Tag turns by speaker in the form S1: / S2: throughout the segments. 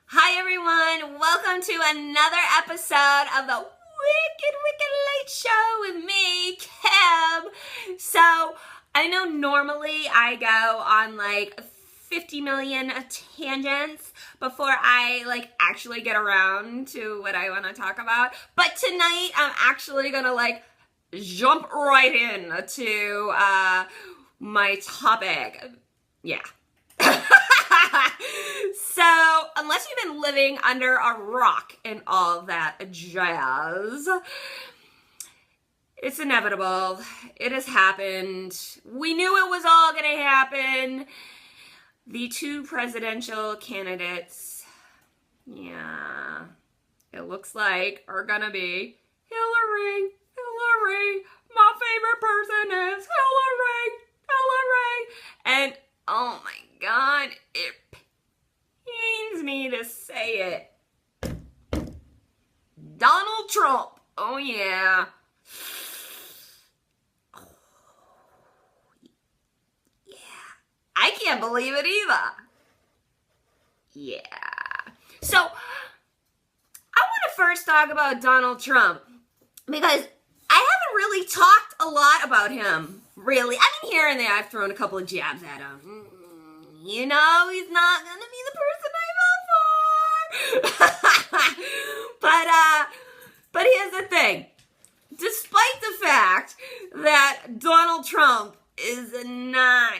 S1: Hi everyone, welcome to another episode of the Wicked Wicked Late Show with me, Kim. So, I know normally I go on like 50 million tangents before I actually get around to what I want to talk about. But tonight I'm actually gonna jump right in to my topic. Yeah. So, unless you've been living under a rock and all that jazz, it's inevitable. It has happened. We knew it was all going to happen. The two presidential candidates, yeah, it looks like are going to be Hillary. My favorite person is Hillary. And oh my God, it pains me to say it. Donald Trump. Oh yeah. Oh, yeah. I can't believe it either. Yeah. So, I want to first talk about Donald Trump because I haven't really talked a lot about him, really. I mean, here and there, I've thrown a couple of jabs at him. You know, he's not going to be the person I vote for. But here's the thing. Despite the fact that Donald Trump is not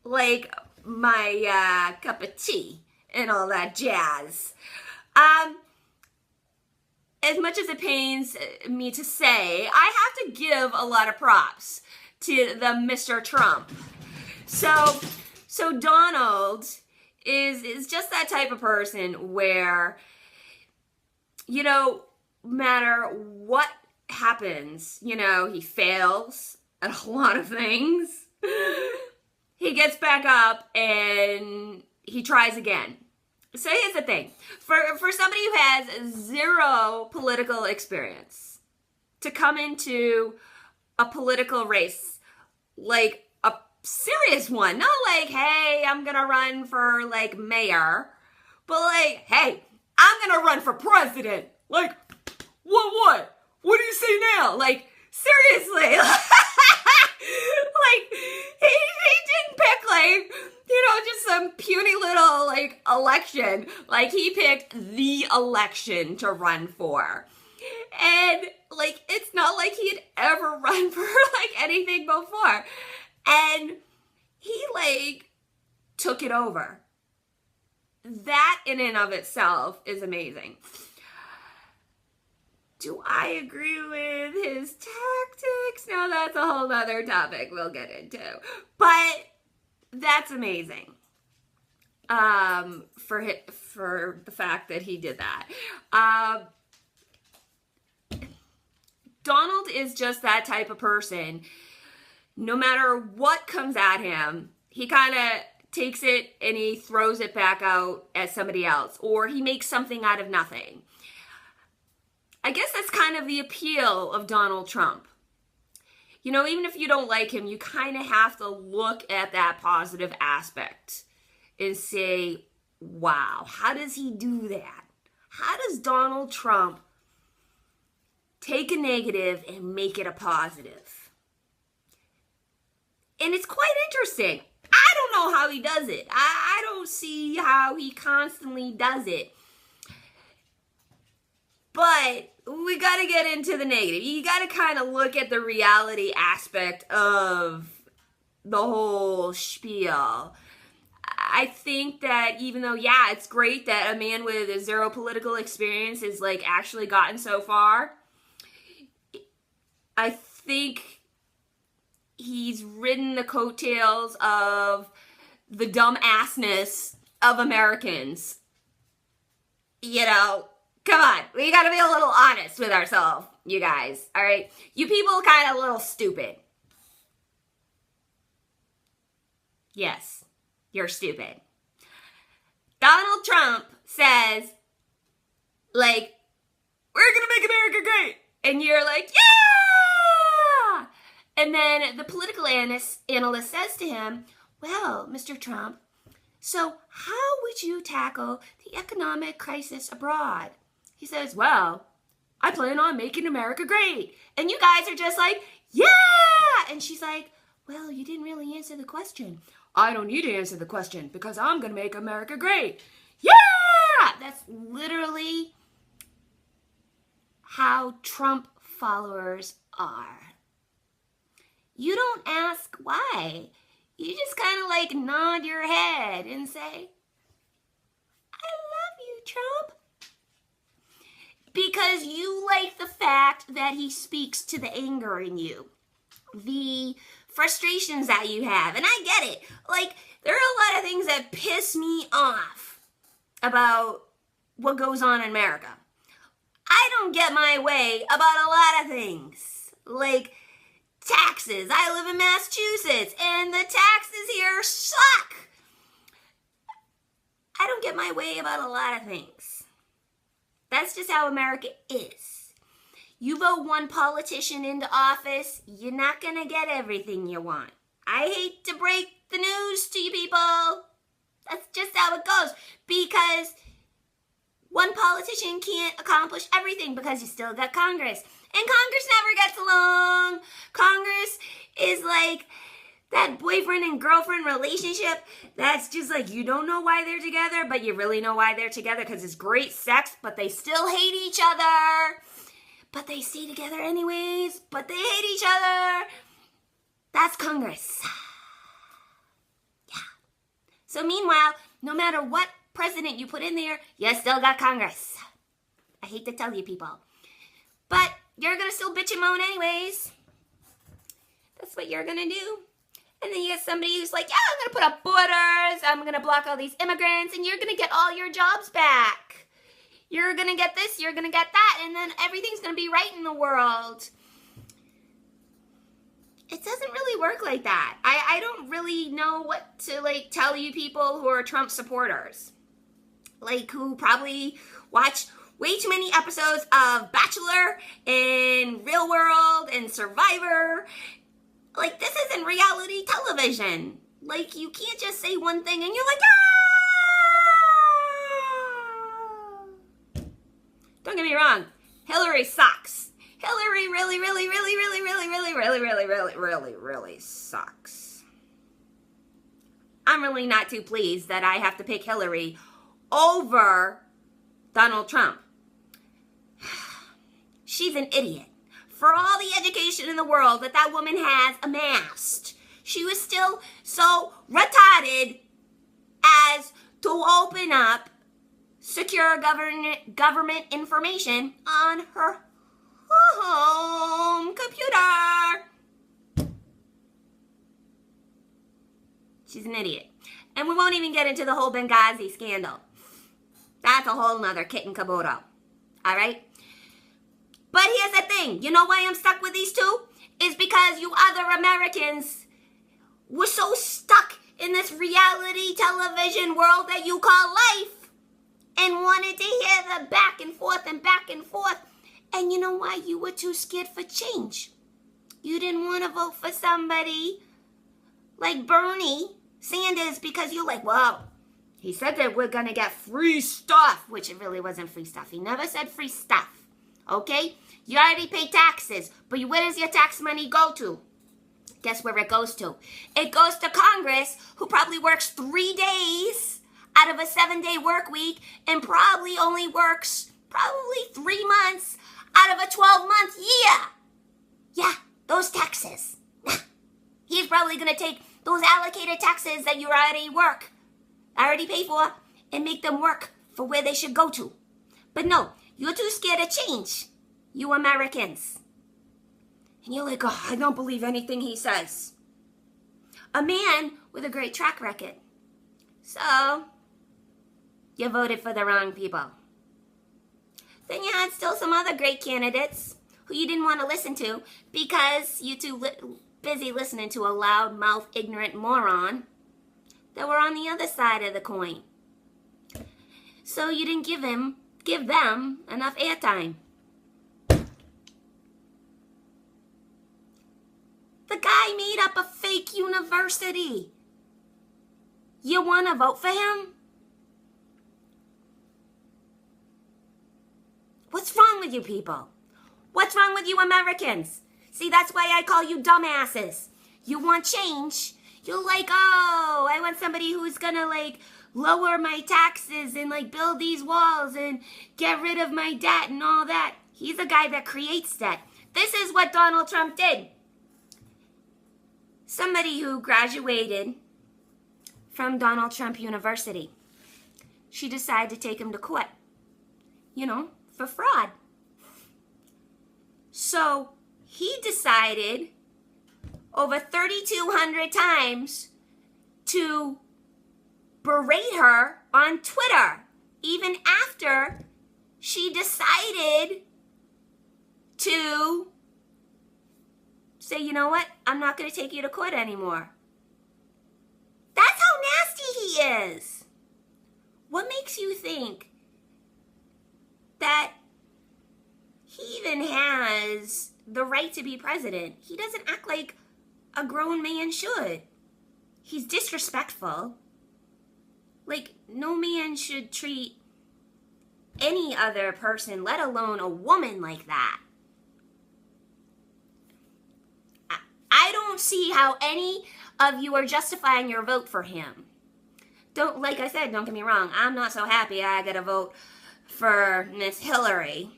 S1: like my cup of tea and all that jazz, as much as it pains me to say, I have to give a lot of props to the Mr. Trump. So Donald is just that type of person where, you know, no matter what happens, you know, he fails at a lot of things. He gets back up and he tries again. So here's the thing. For somebody who has zero political experience to come into a political race, like a serious one, not like, hey, I'm gonna run for mayor, but hey, I'm gonna run for president. What do you say now? Seriously. He didn't pick just some puny little election. He picked the election to run for. And it's not like he had ever run for anything before. And he took it over. That in and of itself is amazing. Do I agree with his tactics? No, that's a whole other topic we'll get into. But that's amazing. For the fact that he did that. Donald is just that type of person. No matter what comes at him, he kind of takes it and he throws it back out at somebody else, or he makes something out of nothing. I guess that's kind of the appeal of Donald Trump. You know, even if you don't like him, you kind of have to look at that positive aspect and say, wow, how does he do that? How does Donald Trump take a negative and make it a positive? And it's quite interesting. I don't know how he does it. I don't see how he constantly does it. But we got to get into the negative. You got to kind of look at the reality aspect of the whole spiel. I think that even though, yeah, it's great that a man with zero political experience is actually gotten so far, I think he's ridden the coattails of the dumbassness of Americans. You know, come on, we gotta be a little honest with ourselves, you guys, all right? You people kind of a little stupid. Yes, you're stupid. Donald Trump says, we're gonna make America great. And you're like, yeah! And then the political analyst says to him, well, Mr. Trump, So how would you tackle the economic crisis abroad? He says, well, I plan on making America great. And you guys are just like, yeah! And she's like, well, you didn't really answer the question. I don't need to answer the question because I'm going to make America great. Yeah! That's literally how Trump followers are. You don't ask why. You just kind of like nod your head and say, I love you, Trump. Because you like the fact that he speaks to the anger in you, the frustrations that you have. And I get it. Like, there are a lot of things that piss me off about what goes on in America. I don't get my way about a lot of things. Like taxes. I live in Massachusetts and the taxes here suck. I don't get my way about a lot of things. That's just how America is. You vote one politician into office, you're not going to get everything you want. I hate to break the news to you people. That's just how it goes. Because one politician can't accomplish everything because you still got Congress. And Congress never gets along. Congress is like that boyfriend and girlfriend relationship that's just like you don't know why they're together, but you really know why they're together because it's great sex, but they still hate each other. But they stay together anyways, but they hate each other. That's Congress. Yeah. So meanwhile, no matter what president you put in there, you still got Congress. I hate to tell you people. But you're going to still bitch and moan anyways. That's what you're going to do. And then you get somebody who's like, yeah, I'm going to put up borders. I'm going to block all these immigrants. And you're going to get all your jobs back. You're going to get this. You're going to get that. And then everything's going to be right in the world. It doesn't really work like that. I don't really know what to like tell you people who are Trump supporters. Like who probably watch way too many episodes of Bachelor and Real World and Survivor. Like, this isn't reality television. Like, you can't just say one thing and you're like, ah! Don't get me wrong. Hillary sucks. Hillary really sucks. I'm really not too pleased that I have to pick Hillary over Donald Trump. She's an idiot. For all the education in the world that woman has amassed, she was still so retarded as to open up secure government information on her home computer. She's an idiot. And we won't even get into the whole Benghazi scandal. That's a whole nother kit and caboodle. All right? But here's the thing. You know why I'm stuck with these two? Is because you other Americans were so stuck in this reality television world that you call life and wanted to hear the back and forth and back and forth. And you know why? You were too scared for change. You didn't want to vote for somebody like Bernie Sanders because you're like, well, he said that we're going to get free stuff, which it really wasn't free stuff. He never said free stuff. Okay? You already pay taxes, but where does your tax money go to? Guess where it goes to? It goes to Congress, who probably works 3 days out of a 7-day work week and probably only works 3 months out of a 12-month year. Yeah, those taxes. He's probably going to take those allocated taxes that you already pay for, and make them work for where they should go to. But no, you're too scared to change, you Americans. And you're like, oh, I don't believe anything he says. A man with a great track record. So, you voted for the wrong people. Then you had still some other great candidates who you didn't want to listen to because you too busy listening to a loud-mouthed, ignorant moron that were on the other side of the coin. So you didn't give them enough airtime. The guy made up a fake university. You want to vote for him? What's wrong with you people? What's wrong with you Americans? See, that's why I call you dumbasses. You want change. You're like, oh, I want somebody who's gonna like lower my taxes and like build these walls and get rid of my debt and all that. He's a guy that creates debt. This is what Donald Trump did. Somebody who graduated from Donald Trump University. She decided to take him to court, you know, for fraud. So he decided over 3,200 times to berate her on Twitter, even after she decided to say, you know what, I'm not going to take you to court anymore. That's how nasty he is. What makes you think that he even has the right to be president? He doesn't act like a grown man should. He's disrespectful. Like, no man should treat any other person, let alone a woman, like that. I don't see how any of you are justifying your vote for him. Don't, like I said, don't get me wrong. I'm not so happy I gotta vote for Miss Hillary.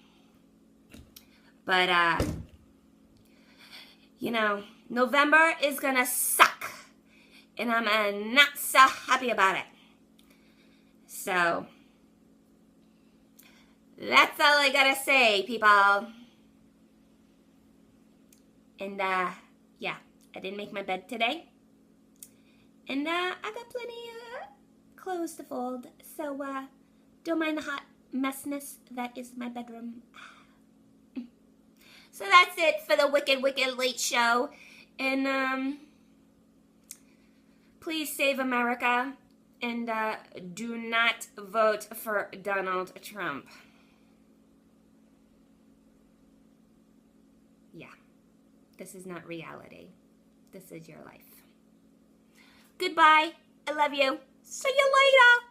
S1: But, you know, November is gonna suck. And I'm not so happy about it. So, that's all I gotta say, people. And, yeah, I didn't make my bed today. And, I got plenty of clothes to fold. So, don't mind the hot messiness that is my bedroom. So that's it for the Wicked Wicked Late Show. And, please save America. And, do not vote for Donald Trump. Yeah. This is not reality. This is your life. Goodbye. I love you. See you later.